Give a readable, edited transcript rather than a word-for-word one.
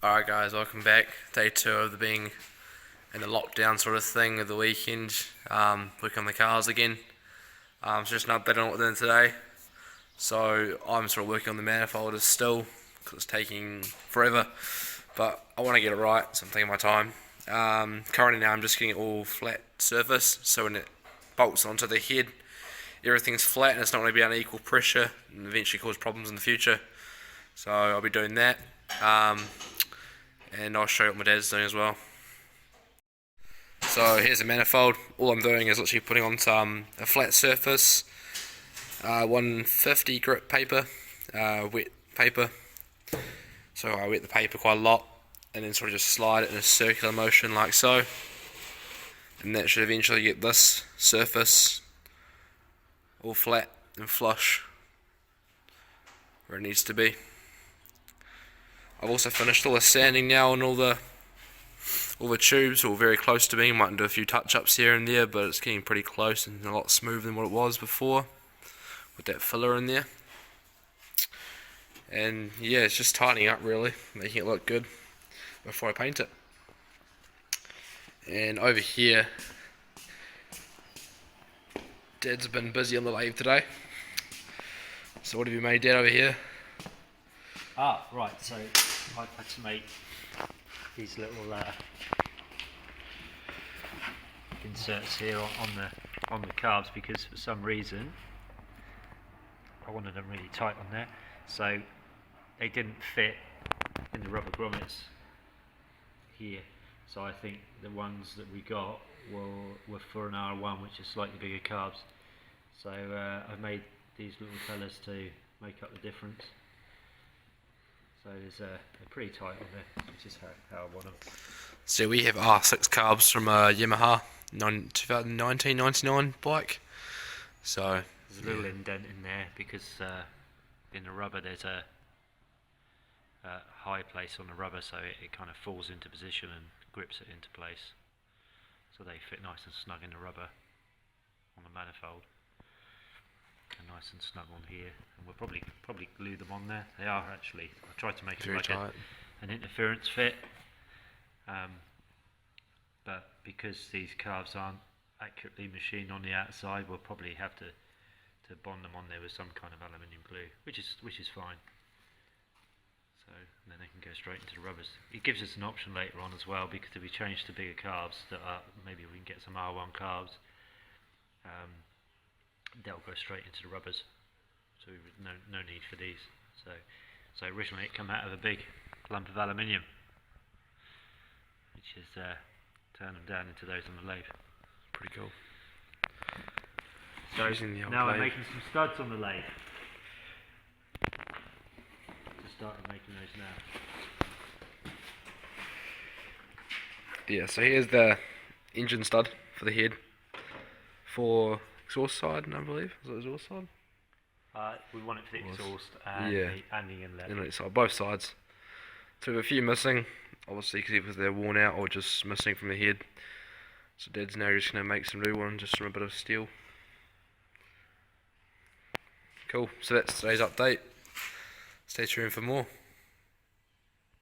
Alright guys, welcome back. Day 2 of the being in the lockdown sort of thing of the weekend. Working on the cars again. It's just not better than what we're doing today. So I'm sort of working on the manifold still, because it's taking forever. But I want to get it right, so I'm taking my time. Currently now I'm just getting it all flat surface, so when it bolts onto the head, everything's flat and it's not going to be under equal pressure and eventually cause problems in the future. So I'll be doing that. And I'll show you what my dad's doing as well. So here's the manifold. All I'm doing is literally putting on some a flat surface, 150 grit paper, wet paper. So I wet the paper quite a lot and then sort of just slide it in a circular motion like so, and that should eventually get this surface all flat and flush where it needs to be. I've also finished all the sanding now and all the tubes, all very close to being. Might do a few touch-ups here and there, but it's getting pretty close and a lot smoother than what it was before with that filler in there. And yeah, it's just tightening up really, making it look good before I paint it. And over here, Dad's been busy on the lathe today. So what have you made, Dad, over here? Right, so I've had to make these little inserts here on the carbs because for some reason I wanted them really tight on there, so they didn't fit in the rubber grommets here. So I think the ones that we got were for an R1, which is slightly bigger carbs. So I've made these little fellas to make up the difference. So they're pretty tight on there, which is how I want them. So we have R6 carbs from a Yamaha 1999 bike. So there's a little indent in there because in the rubber there's a high place on the rubber, so it kind of falls into position and grips it into place. So they fit nice and snug in the rubber on the manifold. And nice and snug on here, and we'll probably glue them on there. They are actually. I tried to make it like an interference fit, but because these carbs aren't accurately machined on the outside, we'll probably have to bond them on there with some kind of aluminium glue, which is fine. So then they can go straight into the rubbers. It gives us an option later on as well, because if we change to bigger carbs, maybe we can get some R1 carbs. They'll go straight into the rubbers, so no need for these. So originally it came out of a big lump of aluminium, which is turned them down into those on the lathe. Pretty cool. So now I'm making some studs on the lathe. Just started making those now. Yeah, so here's the engine stud for the head for exhaust side, I believe. Is it exhaust side? We want it for the exhaust and the inlet. Inlet side, both sides. So we have a few missing, obviously because they're worn out or just missing from the head. So Dad's now just going to make some new ones just from a bit of steel. Cool, so that's today's update. Stay tuned for more.